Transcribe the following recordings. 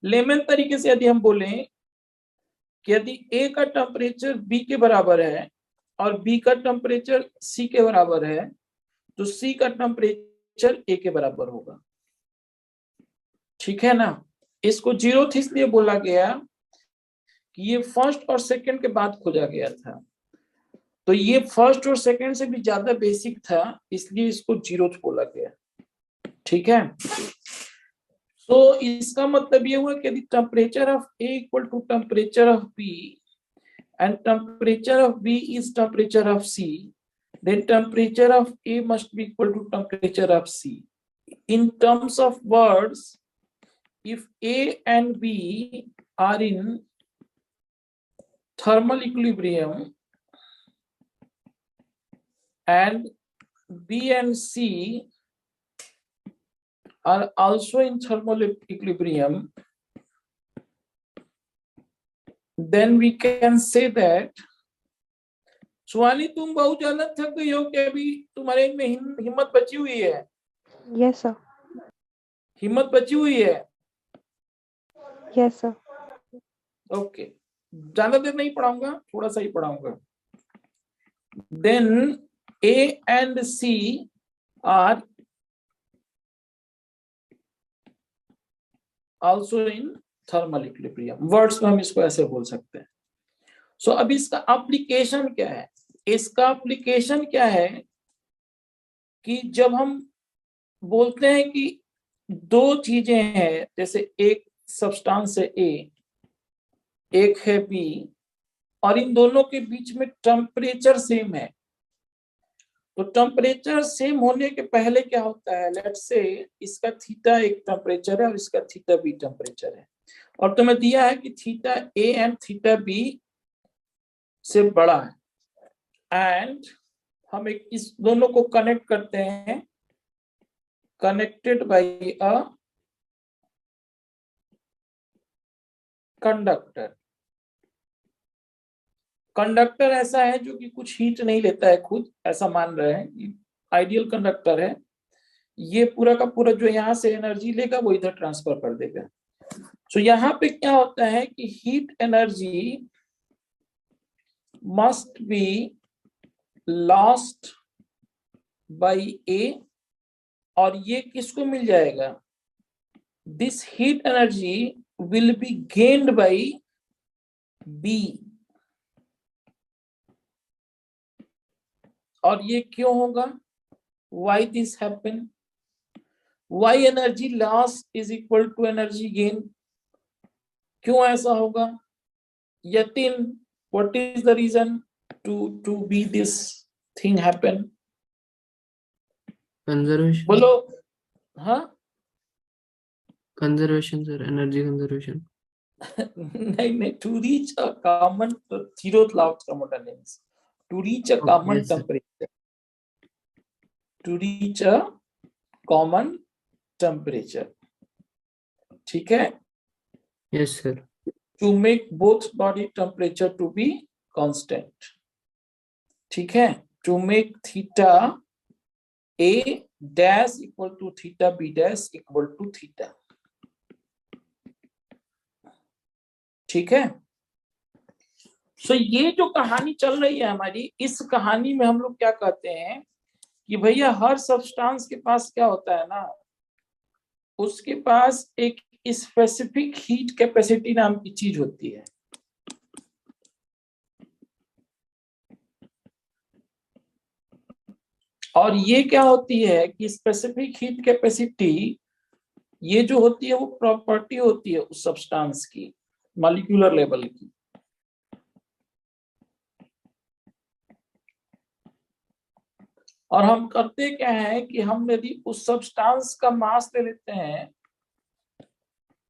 Lemon तरीके से यदि हम बोलें कि यदि ए का टेम्परेचर बी के बराबर है और बी का टेम्परेचर सी के बराबर है, तो सी का टेम्परेचर ए के बराबर होगा। ठीक है ना। इसको जीरोथ इसलिए बोला गया कि ये फर्स्ट और सेकंड के बाद खोजा गया था, तो ये फर्स्ट और सेकंड से भी ज्यादा बेसिक था, इसलिए इसको जीरोथ बोला गया। ठीक है। तो इसका मतलब ये हुआ कि यदि temperature of A equal to temperature of B and temperature of B is temperature of C, then temperature of A must be equal to temperature of C. In terms of words, if A and B are in thermal equilibrium and B and C are also in thermal equilibrium, then we can say that सुहानी तुम बहुत ज्यादा थक गई हो कि अभी तुम्हारे में हिम्मत बची हुई है? Yes sir. हिम्मत बची हुई है? Yes sir. ओके, ज्यादा देर नहीं पढ़ाऊंगा, थोड़ा सा ही पढ़ाऊंगा। Then A and C are also in thermal equilibrium. Words में हम इसको ऐसे बोल सकते हैं। सो अब इसका एप्लीकेशन क्या है? इसका एप्लीकेशन क्या है कि जब हम बोलते हैं कि दो चीजें हैं, जैसे एक सब्सटेंस है ए, एक है बी, और इन दोनों के बीच में टेम्परेचर सेम है, तो टेम्परेचर सेम होने के पहले क्या होता है, लेट्स से इसका थीटा एक टेम्परेचर है और इसका थीटा बी टेम्परेचर है, और तुम्हें दिया है कि theta A and theta B से बड़ा है, एंड हम एक इस दोनों को कनेक्ट करते हैं, connected by a conductor. Conductor ऐसा है जो कि कुछ हीट नहीं लेता है खुद, ऐसा मान रहे हैं, आइडियल कंडक्टर है। ये पूरा का पूरा जो यहाँ से एनर्जी लेगा वो इधर ट्रांसफर कर देगा। सो यहाँ पे क्या होता है कि heat energy must be lost by A, और ये किसको मिल जाएगा? This heat energy will be gained by B. और ये क्यों होगा? Why this happen? Why energy loss is equal to energy gain? क्यों ऐसा होगा? Yatin, what is the reason to be this thing happen? Conservation. बोलो। हाँ कंजर्वेशन सर, एनर्जी कंजर्वेशन। नहीं नहीं, to reach a common zeroth law of thermodynamics, to reach a common Yes, sir. temperature, to reach a common temperature। ठीक है। Yes sir. To make both body temperature to be constant। ठीक है। To make theta A dash equal to theta B dash equal to theta। ठीक है। सो ये जो कहानी चल रही है हमारी, इस कहानी में हम लोग क्या कहते हैं कि भैया हर सब्सटेंस के पास क्या होता है ना, उसके पास एक स्पेसिफिक हीट कैपेसिटी नाम की चीज होती है। और ये क्या होती है कि स्पेसिफिक हीट कैपेसिटी, ये जो होती है वो प्रॉपर्टी होती है उस सब्सटेंस की, मॉलिक्यूलर लेवल की। और हम करते क्या है कि हम यदि उस सब्सटेंस का मास ले लेते हैं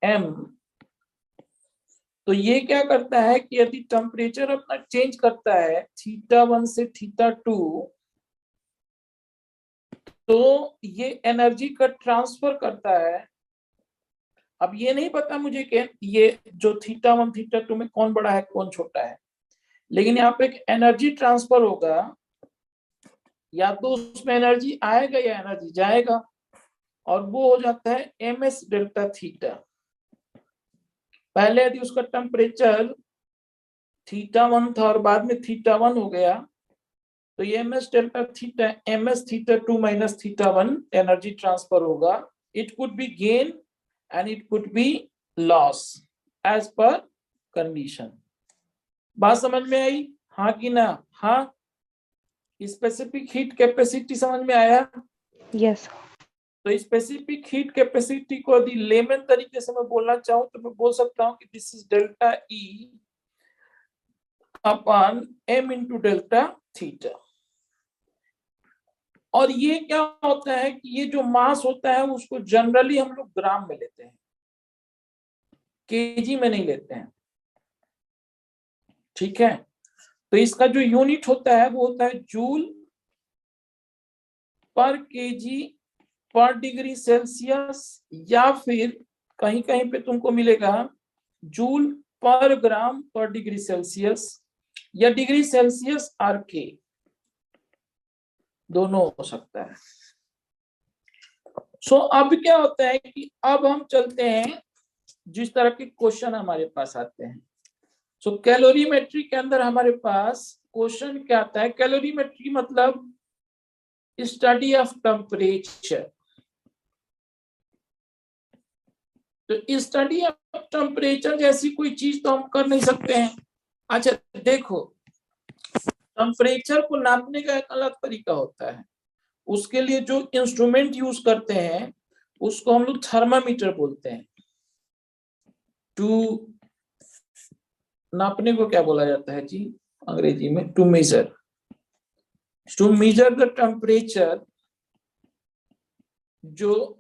m, तो ये क्या करता है कि यदि टेम्परेचर अपना चेंज करता है θ1 से θ2, तो ये एनर्जी का ट्रांसफर करता है। अब ये नहीं पता मुझे कि ये जो θ1 θ2 में कौन बड़ा है कौन छोटा है, लेकिन यहाँ पे एक एनर्जी ट्रांसफर होगा, या तो उसमें एनर्जी आएगा या एनर्जी जाएगा, और वो हो जाता है ms डेल्टा थीटा। पहले यदि उसका टेम्परेचर θ1 था और बाद में θ1 हो गया, तो ये ms delta theta ms θ2 minus θ1 energy transfer होगा. It could be gain and it could be loss as per condition. बात समझ में आई? हाँ कि ना? हाँ. स्पेसिफिक हीट कैपेसिटी समझ में आया? Yes, sir. तो स्पेसिफिक हीट कैपेसिटी को यदि लेमन तरीके से मैं बोलना चाहूँ तो मैं बोल सकता हूँ कि this is delta E upon m into delta theta. और ये क्या होता है कि ये जो मास होता है उसको जनरली हम लोग ग्राम में लेते हैं, केजी में नहीं लेते हैं. ठीक है. तो इसका जो यूनिट होता है वो होता है जूल पर केजी पर डिग्री सेल्सियस, या फिर कहीं कहीं पे तुमको मिलेगा जूल पर ग्राम पर डिग्री सेल्सियस, या डिग्री सेल्सियस आर के, दोनों हो सकता है. सो अब क्या होता है कि अब हम चलते हैं जिस तरह के क्वेश्चन हमारे पास आते हैं. सो कैलोरीमेट्री के अंदर हमारे पास क्वेश्चन क्या आता है? कैलोरीमेट्री मतलब स्टडी ऑफ टेम्परेचर. तो स्टडी ऑफ टेम्परेचर जैसी कोई चीज तो हम कर नहीं सकते हैं. अच्छा देखो, टेम्परेचर को नापने का एक अलग तरीका होता है. उसके लिए जो इंस्ट्रूमेंट यूज करते हैं उसको हम लोग थर्मामीटर बोलते हैं. टू नापने को क्या बोला जाता है जी अंग्रेजी में? To measure. To measure the temperature जो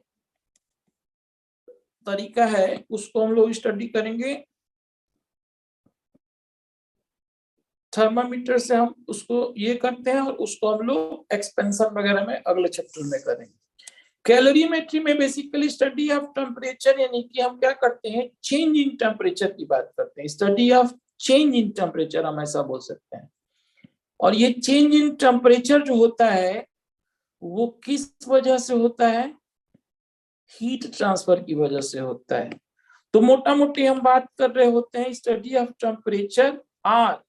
तरीका है उसको हम लोग स्टडी करेंगे. थर्मामीटर से हम उसको ये करते हैं और उसको हम लोग एक्सपेंशन वगैरह में अगले चैप्टर में करेंगे. कैलोरीमेट्री में बेसिकली स्टडी ऑफ टेम्परेचर, यानी कि हम क्या करते हैं, चेंज इन टेम्परेचर की बात करते हैं. Study of change in temperature हम ऐसा बोल सकते हैं. और ये चेंज इन टेम्परेचर जो होता है वो किस वजह से होता है? हीट ट्रांसफर की वजह से होता है. तो मोटा मोटी हम बात कर रहे होते हैं study of temperature R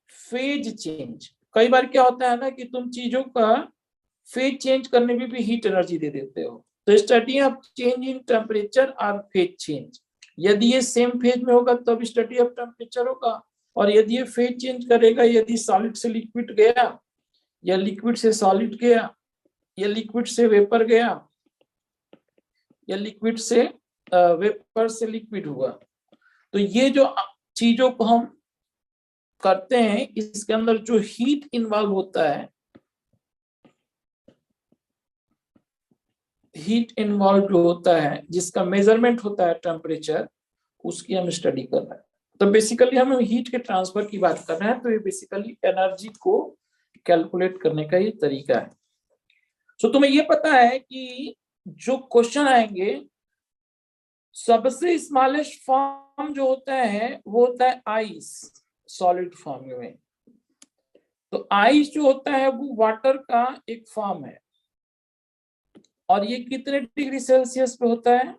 phase change. कई बार क्या होता है ना कि तुम चीजों का फेज चेंज करने में भी हीट एनर्जी दे देते हो. तो study of change in temperature R phase change. यदि ये सेम फेज में होगा तब स्टडी ऑफ टेम्परेचर होगा. और यदि ये फेज चेंज करेगा, यदि सॉलिड से लिक्विड गया, या लिक्विड से सॉलिड गया, या लिक्विड से वेपर गया, या लिक्विड से वेपर से लिक्विड हुआ, तो ये जो चीजों को हम करते हैं इसके अंदर जो हीट इन्वॉल्व होता है, हीट इन्वॉल्व जो होता है जिसका मेजरमेंट होता है टेम्परेचर, उसकी हम स्टडी कर रहे हैं. तो बेसिकली हम हीट के ट्रांसफर की बात कर रहे हैं. तो ये बेसिकली एनर्जी को कैलकुलेट करने का ये तरीका है. सो तुम्हें ये पता है कि जो क्वेश्चन आएंगे सबसे स्मॉलेस्ट फॉर्म जो होता है वो होता है आइस, सॉलिड फॉर्म में. तो आइस जो होता है वो वाटर का एक फॉर्म है. और ये कितने डिग्री सेल्सियस पे होता है?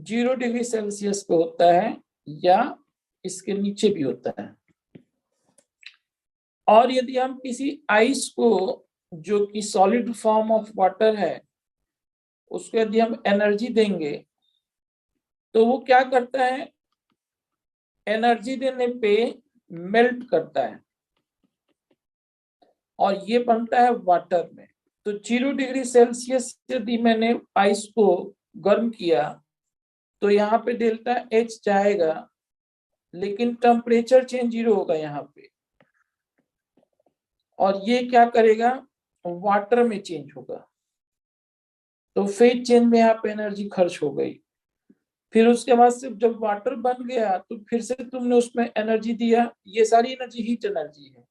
0 डिग्री सेल्सियस पे होता है, या इसके नीचे भी होता है. और यदि हम किसी आइस को जो कि सॉलिड फॉर्म ऑफ वाटर है उसको यदि हम एनर्जी देंगे तो वो क्या करता है? एनर्जी देने पे मेल्ट करता है और ये बनता है वाटर में. तो 0 डिग्री सेल्सियस यदि मैंने आइस को गर्म किया तो यहाँ पे डेल्टा एच जाएगा, लेकिन टेम्परेचर चेंज 0 होगा यहाँ पे. और ये क्या करेगा? वाटर में चेंज होगा. तो फेज चेंज में यहाँ पे एनर्जी खर्च हो गई. फिर उसके बाद से जब वाटर बन गया तो फिर से तुमने उसमें एनर्जी दिया. ये सारी एनर्जी हीट एनर्जी है.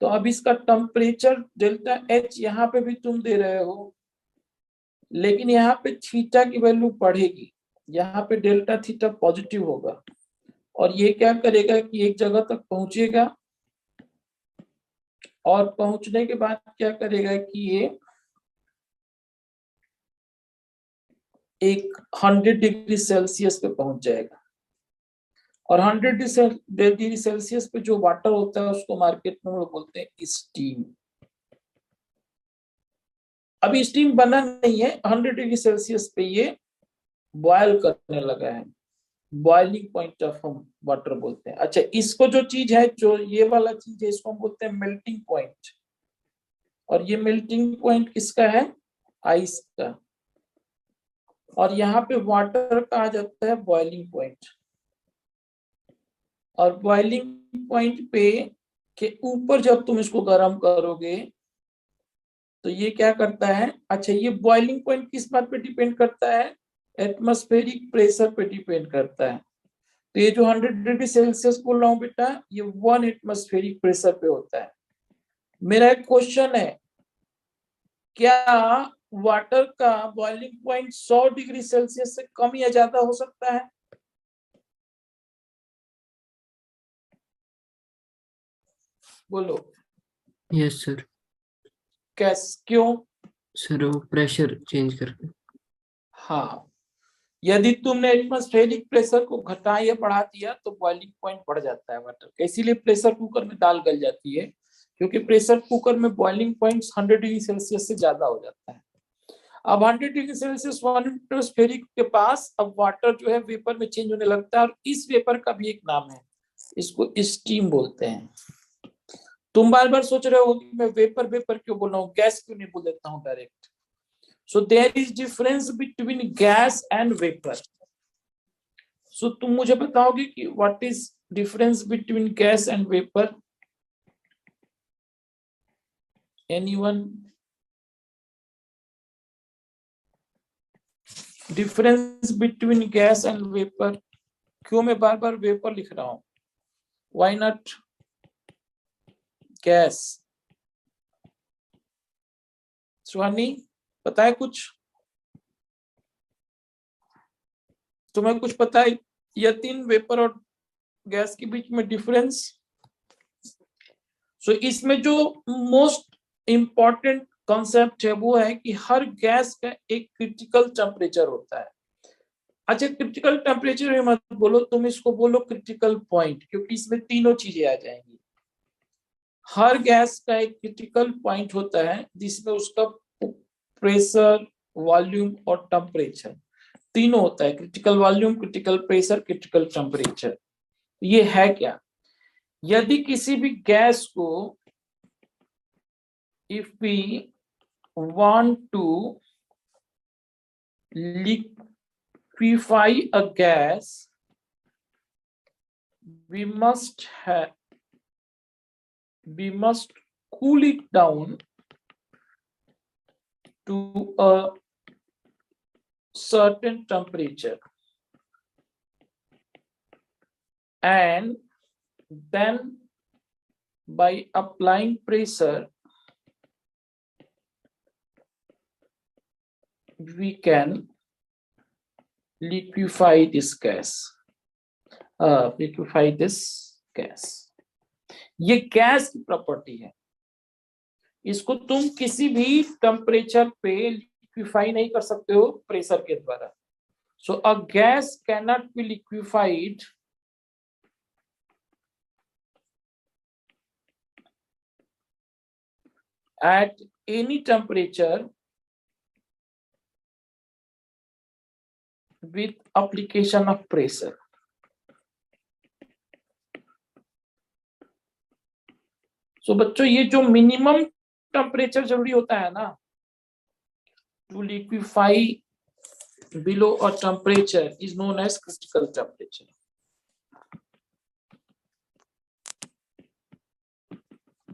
तो अब इसका टेम्परेचर डेल्टा एच यहाँ पे भी तुम दे रहे हो, लेकिन यहाँ पे थीटा की वैल्यू बढ़ेगी. यहाँ पे डेल्टा थीटा पॉजिटिव होगा और ये क्या करेगा कि एक जगह तक पहुंचेगा और पहुंचने के बाद क्या करेगा कि ये एक 100 डिग्री सेल्सियस पे पहुंच जाएगा. और 100 डिग्री सेल्सियस पे जो वाटर होता है उसको मार्केट में हम लोग बोलते हैं स्टीम। अभी स्टीम बना नहीं है, 100 डिग्री सेल्सियस पे ये बॉयल करने लगा है, बॉइलिंग पॉइंट ऑफ हम वाटर बोलते हैं। अच्छा, इसको जो चीज है, जो ये वाला चीज है, इसको हम बोलते हैं मेल्टिंग पॉइंट। और ये मेल्टिंग पॉइंट किसका है? आइस का। और यहाँ पे वाटर का आ जाता है बॉइलिंग पॉइंट। और बॉइलिंग पॉइंट पे के ऊपर जब तुम इसको गर्म करोगे तो ये क्या करता है? अच्छा, ये बॉइलिंग पॉइंट किस बात पे डिपेंड करता है? एटमॉस्फेरिक प्रेशर पे डिपेंड करता है। तो ये जो 100 डिग्री सेल्सियस बोल रहा हूँ बेटा, ये 1 एटमॉस्फेरिक प्रेशर पे होता है। मेरा एक क्वेश्चन है, क्या वाटर का बॉइलिंग पॉइंट 100 डिग्री सेल्सियस से कम या ज्यादा हो सकता है? बोलो। Yes sir. क्यों? सर वो प्रेशर चेंज करके। हाँ, यदि तुमने एटमॉस्फेरिक प्रेशर को घटा या बढ़ा दिया तो बॉइलिंग पॉइंट बढ़ जाता है वाटर का। इसीलिए प्रेशर कुकर में दाल गल जाती है, क्योंकि प्रेशर कुकर में बॉइलिंग पॉइंट 100 डिग्री सेल्सियस से ज्यादा हो जाता है। अब 100 डिग्री सेल्सियस 1 एटमॉस्फेरिक के पास अब वाटर जो है वेपर में चेंज होने लगता है, और इस वेपर का भी एक नाम है, इसको स्टीम बोलते हैं। तुम बार बार सोच रहे हो कि मैं वेपर वेपर क्यों बोल रहा हूँ, गैस क्यों नहीं बोल देता हूँ direct? So there is difference between gas and vapour. So तुम मुझे बताओगे कि what is difference between gas and vapour? Anyone? Difference between gas and vapour. क्यों मैं बार बार वेपर लिख रहा हूं? Why not gas? सुहानी, पता है कुछ? तुम्हें कुछ पता है यतीन, वेपर और गैस के बीच में डिफरेंस? सो इसमें जो मोस्ट इंपॉर्टेंट कॉन्सेप्ट है वो है कि हर गैस का एक क्रिटिकल टेम्परेचर होता है। अच्छा, क्रिटिकल टेम्परेचर में मत बोलो, तुम इसको बोलो क्रिटिकल पॉइंट, क्योंकि इसमें तीनों चीजें आ जाएंगी। हर गैस का एक क्रिटिकल पॉइंट होता है जिसमें उसका प्रेशर, वॉल्यूम और टेम्परेचर तीनों होता है। Critical volume, critical pressure, critical temperature. ये है क्या? यदि किसी भी गैस को, if we want to liquefy a gas, we must cool it down to a certain temperature, and then by applying pressure we can liquefy this gas. ये gas की property है, इसको तुम किसी भी टेम्परेचर पे लिक्विफाई नहीं कर सकते हो प्रेशर के द्वारा। So a gas can not be liquefied at any temperature with application of pressure. So बच्चों, ये जो मिनिमम टेम्परेचर जरूरी होता है ना to liquefy below a temperature is known as critical temperature.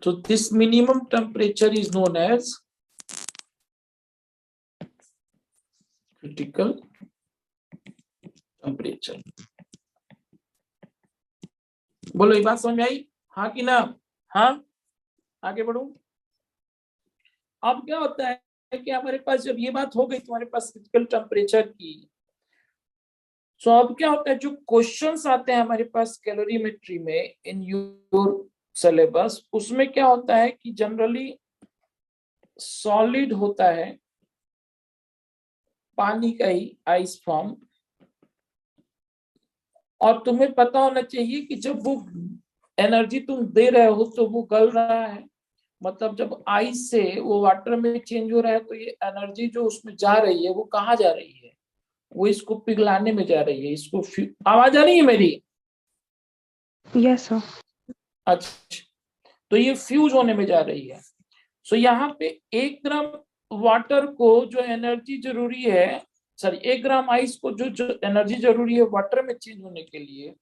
So this minimum temperature is known as critical temperature. बोलो, ये बात समझ में आई? हाँ कि ना? हाँ, आगे बढ़ो। अब क्या होता है कि हमारे पास जब ये बात हो गई तुम्हारे पास क्रिटिकल टेम्परेचर की, सो अब क्या होता है, जो क्वेश्चंस आते हैं हमारे पास कैलोरीमेट्री में इन योर सिलेबस, उसमें क्या होता है कि जनरली सॉलिड होता है, पानी का ही आइस फॉर्म, और तुम्हें पता होना चाहिए कि जब वो एनर्जी तुम दे रहे हो तो वो गल रहा है, मतलब जब आइस से वो वाटर में चेंज हो रहा है तो ये एनर्जी जो उसमें जा रही है वो कहाँ जा रही है, वो इसको पिघलाने में जा रही है, इसको आवाज आ रही है मेरी? Yes, sir. अच्छा, तो ये फ्यूज होने में जा रही है। सो यहाँ पे 1 ग्राम वाटर को जो एनर्जी जरूरी है, सॉरी 1 ग्राम आइस को जो एनर्जी जरूरी है वाटर में चेंज होने के लिए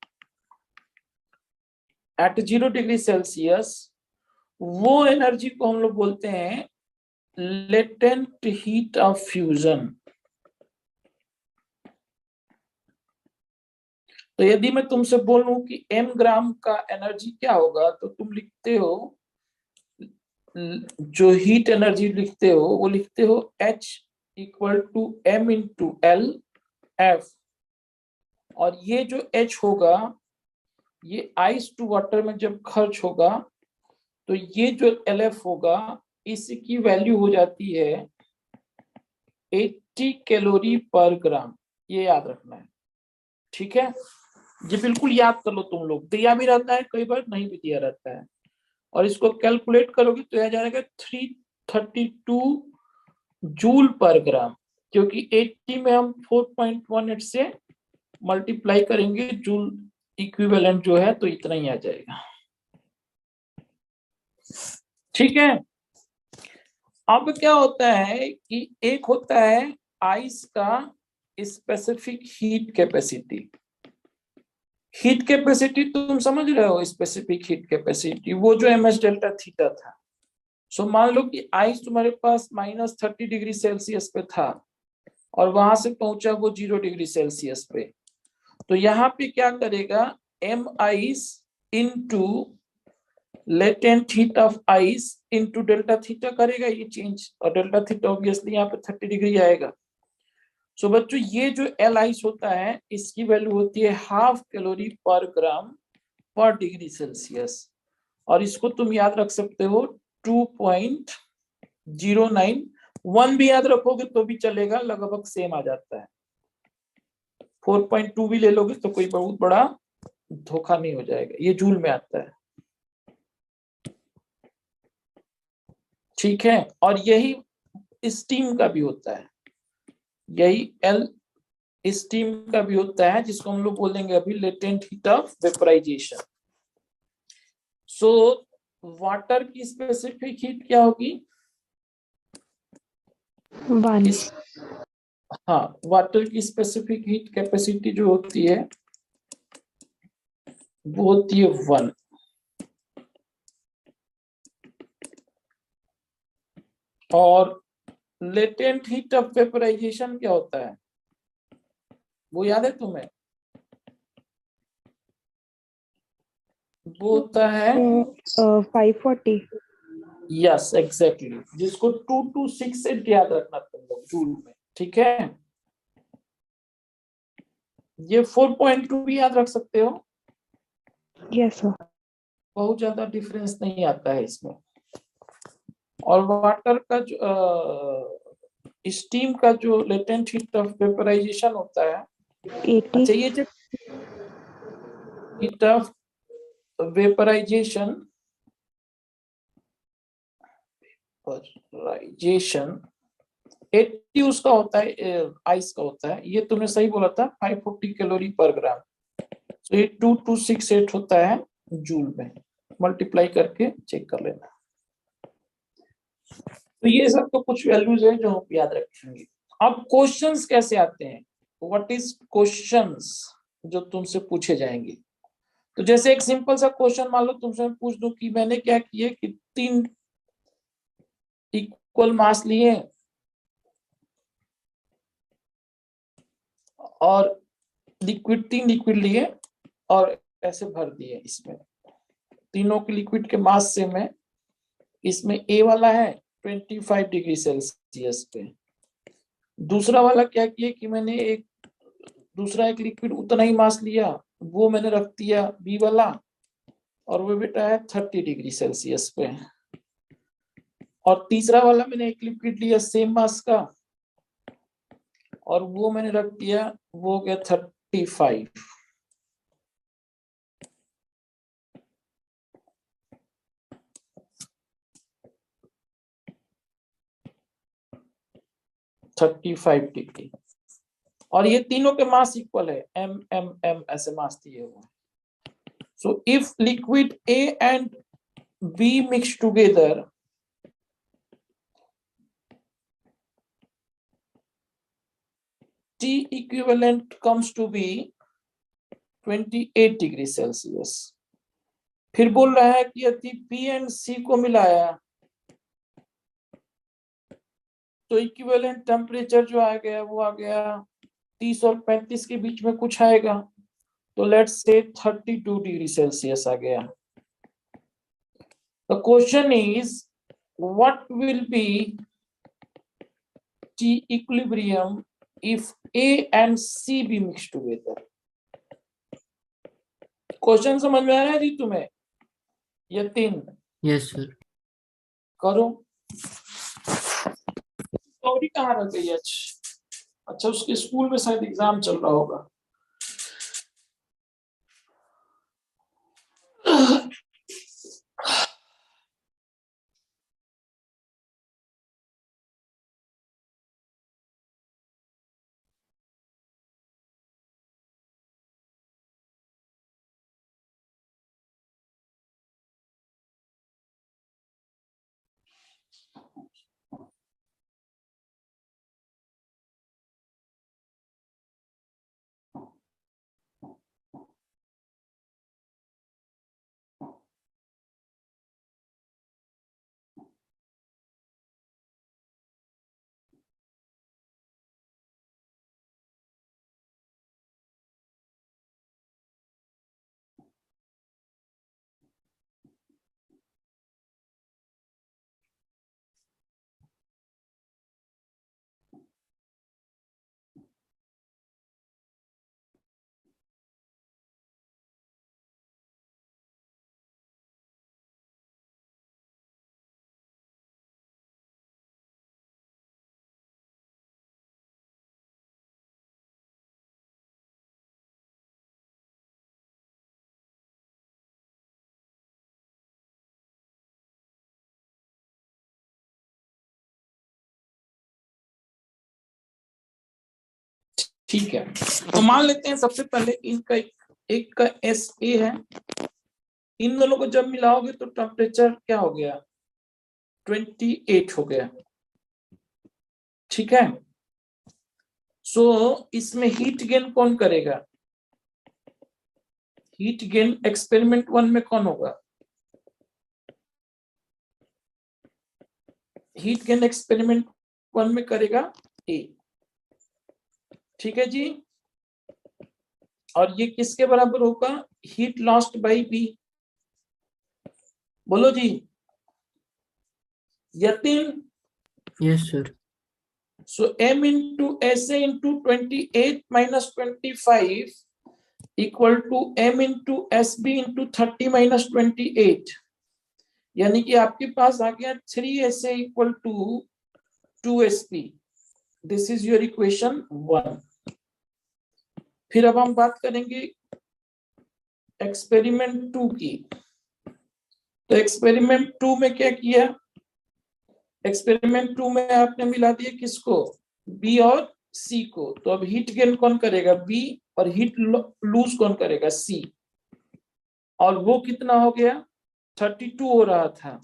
एट 0 डिग्री सेल्सियस, वो एनर्जी को हम लोग बोलते हैं लेटेंट हीट ऑफ फ्यूजन। तो यदि मैं तुमसे बोलूं कि m ग्राम का एनर्जी क्या होगा, तो तुम लिखते हो, जो हीट एनर्जी लिखते हो वो लिखते हो H equal to m into L F, और ये जो H होगा ये आइस टू वाटर में जब खर्च होगा तो ये जो LF होगा इसकी वैल्यू हो जाती है 80 कैलोरी पर ग्राम। ये याद रखना है, ठीक है? ये बिल्कुल याद कर लो तुम लोग, दिया भी रहता है कई बार, नहीं भी दिया रहता है, और इसको कैलकुलेट करोगे तो यह जाएगा 332 जूल पर ग्राम, क्योंकि 80 में हम 4.18 से मल्टीप्लाई करेंगे, जूल इक्विवेलेंट जो है तो इतना ही आ जाएगा, ठीक है? अब क्या होता है कि एक होता है आइस का specific heat capacity. Heat capacity तुम समझ रहे हो, स्पेसिफिक हीट कैपेसिटी वो जो ms डेल्टा थीटा था। सो मान लो कि आइस तुम्हारे पास -30 डिग्री सेल्सियस पे था और वहां से पहुंचा वो 0 डिग्री सेल्सियस पे, तो यहाँ पे क्या करेगा, m ice into latent heat of ice into delta theta करेगा ये चेंज, और डेल्टा थीटा ऑब्वियसली यहाँ पे 30 डिग्री आएगा। सो बच्चों ये जो एल आइस होता है इसकी वैल्यू होती है 1/2 कैलोरी पर ग्राम पर डिग्री सेल्सियस, और इसको तुम याद रख सकते हो 2.09, 1 भी याद रखोगे तो भी चलेगा, लगभग सेम आ जाता है। 4.2 भी ले लोगे तो कोई बहुत बड़ा धोखा नहीं हो जाएगा, ये जूल में आता है, ठीक है? और यही स्टीम का भी होता है, यही एल स्टीम का भी होता है, जिसको हम लोग बोलेंगे अभी latent heat of vaporisation. So water की स्पेसिफिक हीट क्या होगी? 1. हाँ, वाटर की स्पेसिफिक हीट कैपेसिटी जो होती है वो होती है 1। और लेटेंट हीट ऑफ वेपराइजेशन क्या होता है, वो याद है तुम्हें? वो होता है 540. यस एग्जैक्टली, जिसको 2268 याद रखना तुम लोग जूल में, ठीक है? ये 4.2 भी याद रख सकते हो, Yes, sir. बहुत ज्यादा डिफरेंस नहीं आता है इसमें। और वाटर का जो स्टीम का जो लेटेंट हीट ऑफ वेपराइजेशन होता है, 80. अच्छा ये जो हीट ऑफ वेपराइजेशन वेपराइजेशन 80 उसका होता है, आइस का होता है, ये तुमने सही बोला था 540 कैलोरी पर ग्राम, तो ये 2268 होता है जूल में, मल्टीप्लाई करके चेक कर लेना। तो ये सब तो कुछ वैल्यूज है जो आप याद रखेंगे। अब क्वेश्चंस कैसे आते हैं, व्हाट इज क्वेश्चंस जो तुमसे पूछे जाएंगे? तो जैसे एक सिंपल सा क्वेश्चन मान लो तुमसे पूछ दूं कि मैंने क्या किया कि 3 इक्वल मास लिए और लिक्विड 3 लिक्विड लिए और ऐसे भर दिए, इसमें तीनों के लिक्विड के मास से मैं, इसमें ए वाला है 25 डिग्री सेल्सियस पे, दूसरा वाला क्या किया कि मैंने दूसरा एक लिक्विड उतना ही मास लिया, वो मैंने रख दिया बी वाला, और वो बेटा है 30 डिग्री सेल्सियस पे, और तीसरा वाला मैंने एक लिक्विड लिया सेम मास का और वो मैंने रख दिया, वो हो गया 35, 35 डिग्री, और ये तीनों के मास इक्वल है, m m m ऐसे मास दिए हुए हैं। So if liquid A and B mix together, T equivalent comes to be 28 degree Celsius. फिर बोल रहा है कि यदि P एंड C को मिलाया तो इक्विवेलेंट टेम्परेचर जो आ गया वो आ गया 30 और 35 के बीच में कुछ आएगा, तो लेट्स से 32 डिग्री सेल्सियस आ गया। The question is what will be T equilibrium if A and C be mixed together? Question समझ में आ रहा है जी तुम्हें? Yatin yes sir. करो। गौरी कहाँ रह गई आज? अच्छा, उसके स्कूल में शायद एग्जाम चल रहा होगा। ठीक है, तो मान लेते हैं सबसे पहले इनका एक का SA है, इन दोनों को जब मिलाओगे तो टेम्परेचर क्या हो गया? 28 हो गया। ठीक है, सो इसमें हीट गेन कौन करेगा? हीट गेन एक्सपेरिमेंट 1 में कौन होगा? हीट गेन एक्सपेरिमेंट 1 में करेगा A। ठीक है जी, और ये किसके बराबर होगा? Heat lost by B। बोलो जी Yatin. Yes sir. So m into SA into 28 minus 25 equal to m into SB into 30 minus 28, यानी कि आपके पास आ गया 3SA equal to 2SP। This is your equation 1। फिर अब हम बात करेंगे एक्सपेरिमेंट 2 की। तो एक्सपेरिमेंट 2 में क्या किया? एक्सपेरिमेंट 2 में आपने मिला दिया किसको? B और C को। तो अब हीट गेन कौन करेगा? B, और हीट लूज कौन करेगा? C। और वो कितना हो गया? 32 हो रहा था,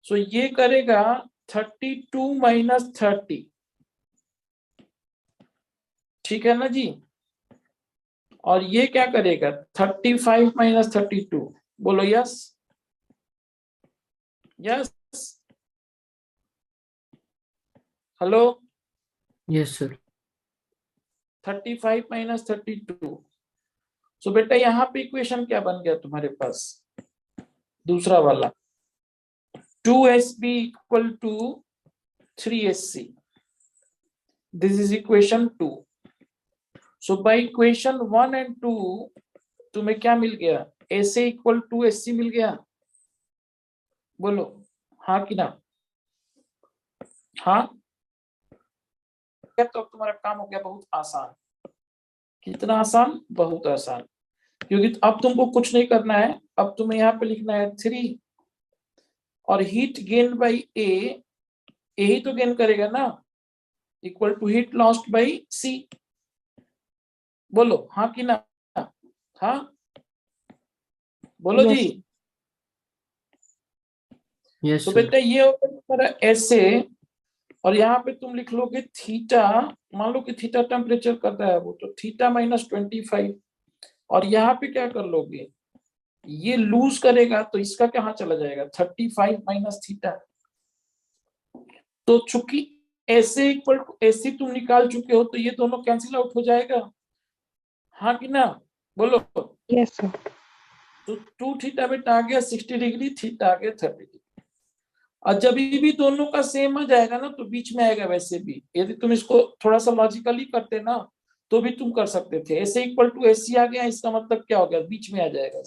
सो ये करेगा 32 माइनस 30। ठीक है ना जी, और ये क्या करेगा? 35 माइनस 32। बोलो yes yes. Hello, yes sir. 35 minus 32। सो बेटा यहाँ पे इक्वेशन क्या बन गया तुम्हारे पास? दूसरा वाला 2SB equal to 3SC। This is equation 2। So by equation 1 and 2 तुम्हें क्या मिल गया? SA इक्वल टू SC मिल गया। बोलो हाँ कि ना? हाँ, तो अब तुम्हारा काम हो गया बहुत आसान। कितना आसान? बहुत आसान, क्योंकि अब तुमको कुछ नहीं करना है। अब तुम्हें यहाँ पे लिखना है 3, और हीट गेन बाई A, यही तो गेन करेगा ना, equal to heat lost by C. बोलो हाँ कि ना? हाँ बोलो Yes. जी। Yes, तो sir. बेटा ये होगा तुम्हारा ऐसे, और यहाँ पे तुम लिख लोगे थीटा, मान लो कि थीटा टेम्परेचर कर रहा है वो, तो थीटा -25, और यहाँ पे क्या कर लोगे, ये लूज करेगा तो इसका कहाँ चला जाएगा, 35 माइनस थीटा। तो चूंकि ऐसे इक्वल टू ऐसे तुम निकाल चुके हो, तो ये दोनों कैंसिल आउट हो जाएगा, हाँ कि ना? बोलो। Yes, sir. तो 2 थीटा बेटा आ गया 60 डिग्री, थीटा आ गया 30 डिग्री। और जब भी दोनों का सेम आ जाएगा ना, तो बीच में आएगा। वैसे भी यदि तुम इसको थोड़ा सा लॉजिकली करते ना, तो भी तुम कर सकते थे। ऐसे इक्वल टू ऐसे आ गया, इसका मतलब क्या हो गया, बीच में आ जाएगा।